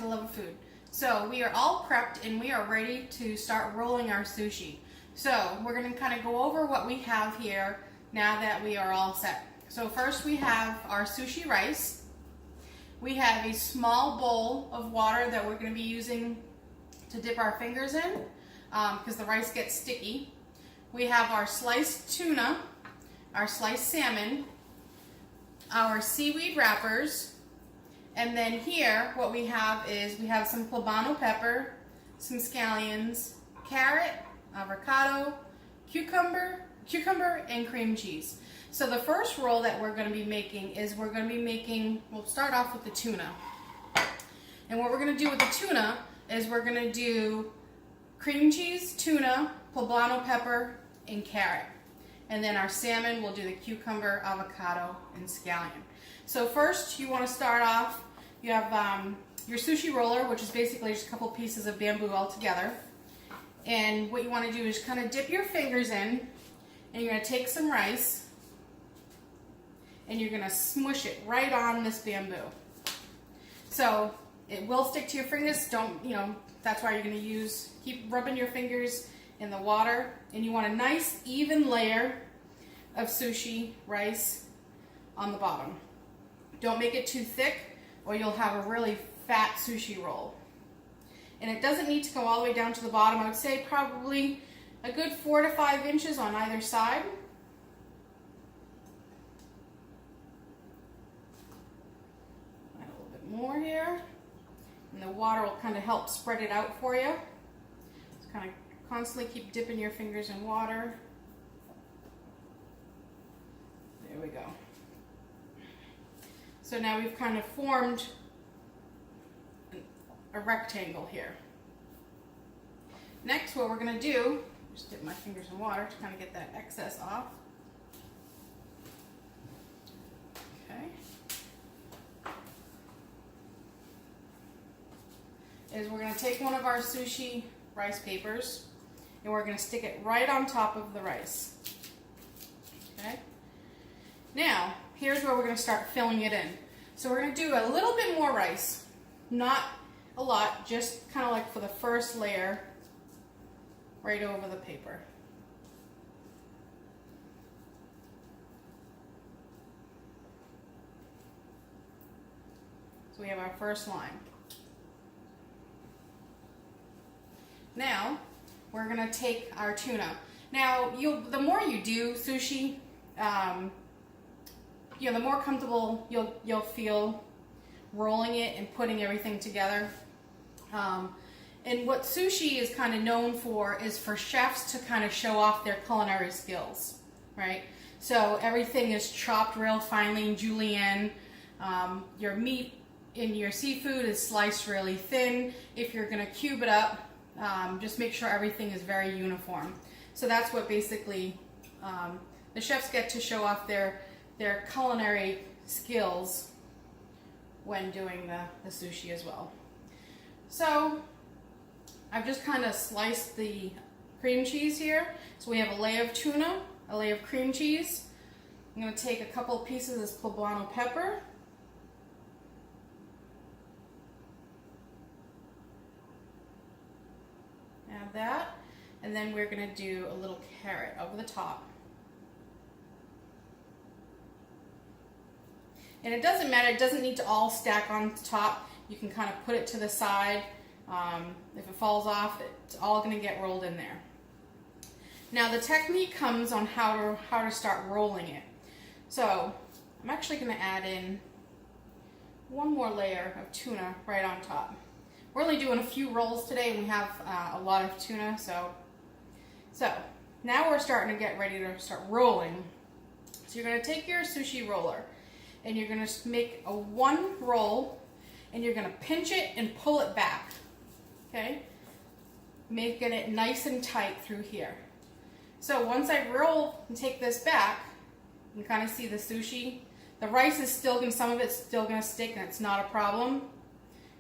the Love of Food. So we are all prepped and we are ready to start rolling our sushi. So we're going to kind of go over what we have here now that we are all set. So first we have our sushi rice. We have a small bowl of water that we're going to be using to dip our fingers in because the rice gets sticky. We have our sliced tuna, our sliced salmon, our seaweed wrappers, and then here what we have is we have some poblano pepper, some scallions, carrot, avocado, cucumber, and cream cheese. So the first roll that we're going to be making is we'll start off with the tuna. And what we're going to do with the tuna is we're going to do cream cheese, tuna, poblano pepper, and carrot. And then our salmon, we'll do the cucumber, avocado, and scallion. So first, you want to start off, you have your sushi roller, which is basically just a couple pieces of bamboo all together. And what you want to do is kind of dip your fingers in, and you're going to take some rice, and you're going to smush it right on this bamboo. So it will stick to your fingers. That's why you're going to keep rubbing your fingers in the water, and you want a nice even layer of sushi rice on the bottom. Don't make it too thick or you'll have a really fat sushi roll. And it doesn't need to go all the way down to the bottom. I would say probably a good 4 to 5 inches on either side. Add a little bit more here. And the water will kind of help spread it out for you. Just kind of constantly keep dipping your fingers in water. There we go. So now we've kind of formed a rectangle here. Next, what we're going to do, just dip my fingers in water to kind of get that excess off. Okay. Is we're going to take one of our sushi rice papers and we're going to stick it right on top of the rice. Okay. Now, here's where we're going to start filling it in. So we're going to do a little bit more rice, not a lot, just kind of like for the first layer, right over the paper. So we have our first line. Now, we're going to take our tuna. Now, the more you do sushi, the more comfortable you'll feel rolling it and putting everything together. And what sushi is kind of known for is for chefs to kind of show off their culinary skills, right? So everything is chopped real finely and julienne. Your meat in your seafood is sliced really thin. If you're going to cube it up, just make sure everything is very uniform. So that's what basically the chefs get to show off their culinary skills when doing the sushi as well. So I've just kind of sliced the cream cheese here. So we have a layer of tuna, a layer of cream cheese. I'm going to take a couple of pieces of this poblano pepper. Add that. And then we're going to do a little carrot over the top. And it doesn't matter, it doesn't need to all stack on top. You can kind of put it to the side. If it falls off, it's all going to get rolled in there. Now the technique comes on how to start rolling it. So I'm actually going to add in one more layer of tuna right on top. We're only doing a few rolls today and we have a lot of tuna. So now we're starting to get ready to start rolling. So you're going to take your sushi roller and you're going to make a one roll and you're going to pinch it and pull it back. Okay? Making it nice and tight through here. So once I roll and take this back, you can kind of see the sushi. The rice is still going to, some of it's still going to stick and it's not a problem.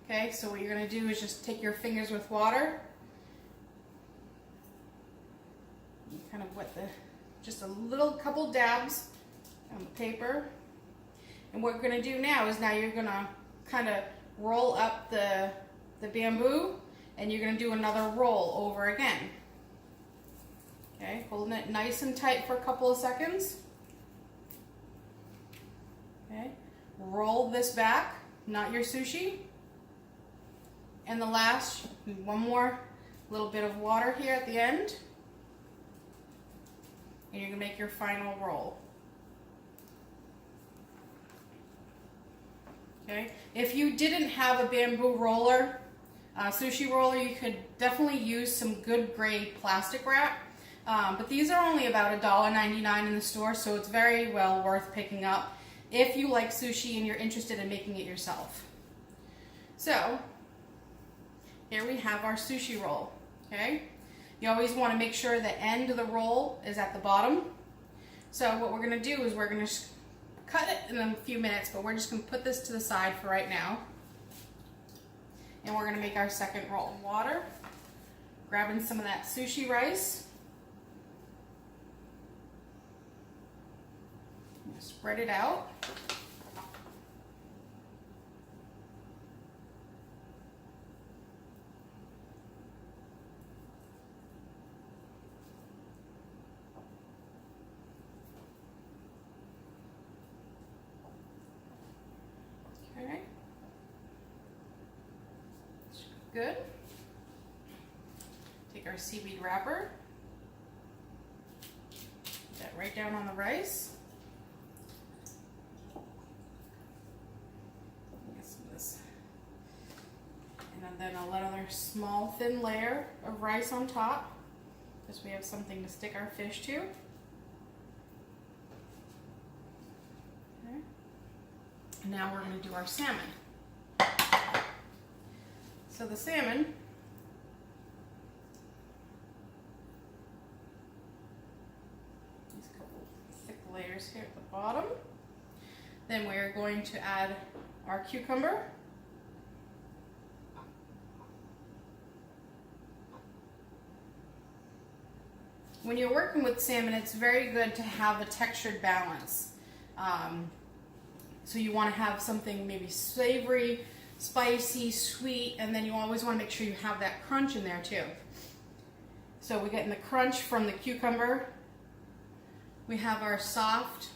Okay, so what you're going to do is just take your fingers with water. You kind of wet just a little couple dabs on the paper. And what we're going to do now is you're going to kind of roll up the the bamboo, and you're going to do another roll over again. Okay, holding it nice and tight for a couple of seconds. Okay, roll this back, not your sushi. And the last, one more little bit of water here at the end. And you're going to make your final roll. Okay, if you didn't have a bamboo roller, sushi roller, you could definitely use some good grade plastic wrap. But these are only about $1.99 in the store, so it's very well worth picking up if you like sushi and you're interested in making it yourself. So, here we have our sushi roll, okay? You always want to make sure the end of the roll is at the bottom. So what we're going to do is we're going to cut it in a few minutes, but we're just going to put this to the side for right now. And we're going to make our second roll. Water, grabbing some of that sushi rice. Spread it out. Okay. Good. Take our seaweed wrapper. Put that right down on the rice. And then another small thin layer of rice on top, because we have something to stick our fish to. Okay. Now we're going to do our salmon. So the salmon, these couple thick layers here at the bottom. Then we're going to add our cucumber. When you're working with salmon, it's very good to have a textured balance. So you want to have something maybe savory, spicy, sweet, and then you always want to make sure you have that crunch in there too. So we're getting the crunch from the cucumber. We have our soft,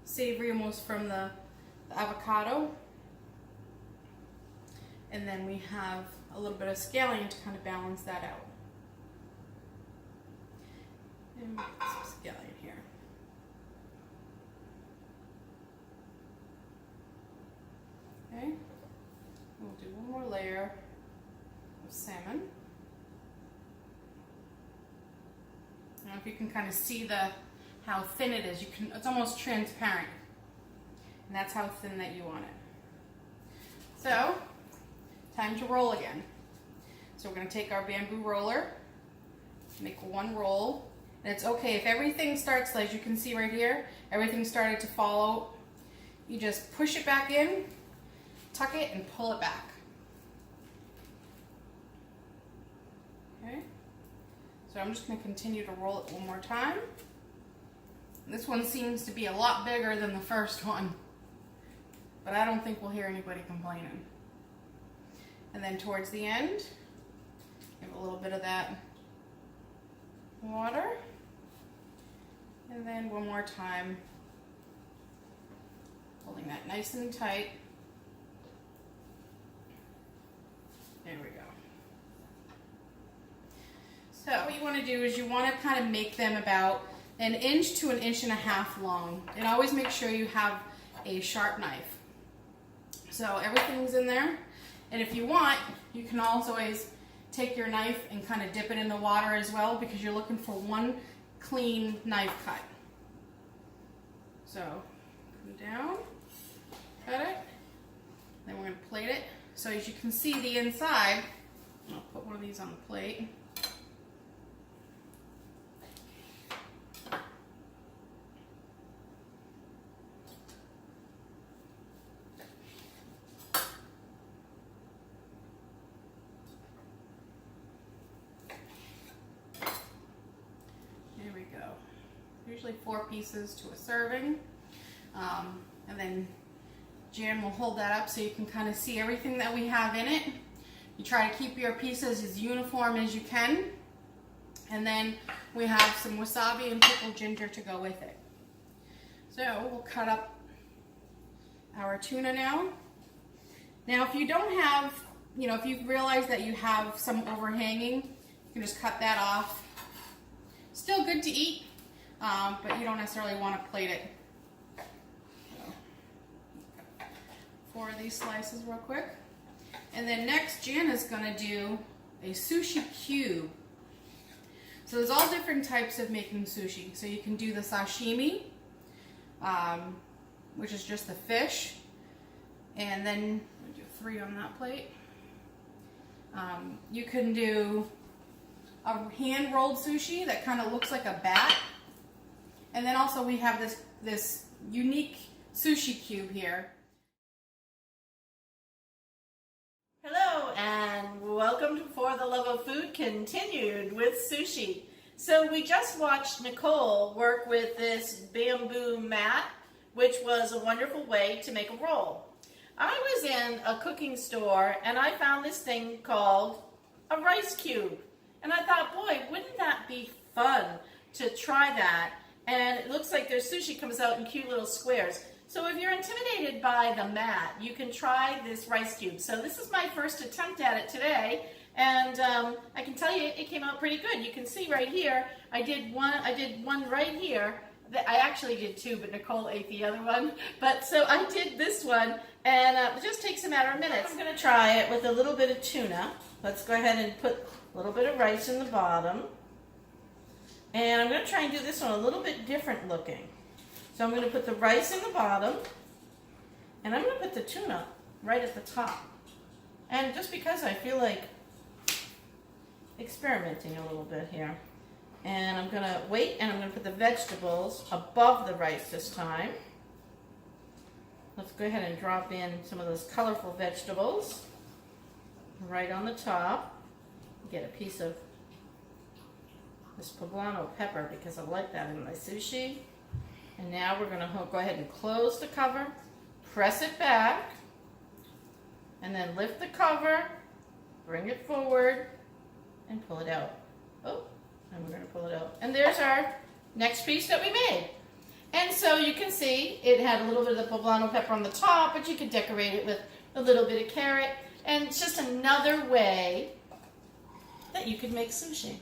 savory almost from the avocado. And then we have a little bit of scallion to kind of balance that out. And get some scallion here. Okay, we'll do one more layer of salmon. I don't know if you can kind of see how thin it is. It's almost transparent, and that's how thin that you want it. So, time to roll again. So we're going to take our bamboo roller, make one roll. And it's okay if everything starts, as you can see right here, everything started to fall out. You just push it back in, tuck it, and pull it back. Okay. So I'm just going to continue to roll it one more time. This one seems to be a lot bigger than the first one, but I don't think we'll hear anybody complaining. And then towards the end, give a little bit of that water. And then one more time, holding that nice and tight. There we go. So what you want to do is you want to kind of make them about 1 inch to 1.5 inches long. And always make sure you have a sharp knife. So everything's in there. And if you want, you can also always take your knife and kind of dip it in the water as well, because you're looking for one clean knife cut. So come down, cut it, then we're going to plate it. So as you can see the inside, I'll put one of these on the plate. Usually 4 pieces to a serving, and then Jan will hold that up so you can kind of see everything that we have in it. You try to keep your pieces as uniform as you can. And then we have some wasabi and pickled ginger to go with it. So we'll cut up our tuna now. Now if you don't have, if you realize that you have some overhanging, you can just cut that off. Still good to eat, but you don't necessarily want to plate it. So, 4 of these slices real quick. And then next, Jana's going to do a sushi cube. So there's all different types of making sushi. So you can do the sashimi, which is just the fish. And then I'll do 3 on that plate. You can do a hand-rolled sushi that kind of looks like a bat. And then also we have this unique sushi cube here. Hello and welcome to For the Love of Food continued with sushi. So we just watched Nicole work with this bamboo mat, which was a wonderful way to make a roll. I was in a cooking store and I found this thing called a rice cube. And I thought, boy, wouldn't that be fun to try that? And it looks like their sushi comes out in cute little squares. So if you're intimidated by the mat, you can try this rice cube. So this is my first attempt at it today, and I can tell you it came out pretty good. You can see right here, I did one right here. I actually did 2, but Nicole ate the other one. But so I did this one, and it just takes a matter of minutes. I'm going to try it with a little bit of tuna. Let's go ahead and put a little bit of rice in the bottom. And I'm going to try and do this one a little bit different looking. So I'm going to put the rice in the bottom, and I'm going to put the tuna right at the top. And just because I feel like experimenting a little bit here. And I'm going to wait, and I'm going to put the vegetables above the rice this time. Let's go ahead and drop in some of those colorful vegetables right on the top. Get a piece of this poblano pepper because I like that in my sushi. And now we're going to go ahead and close the cover, press it back, and then lift the cover, bring it forward, and pull it out. Oh, and we're going to pull it out. And there's our next piece that we made. And so you can see it had a little bit of the poblano pepper on the top, but you could decorate it with a little bit of carrot. And it's just another way that you could make sushi.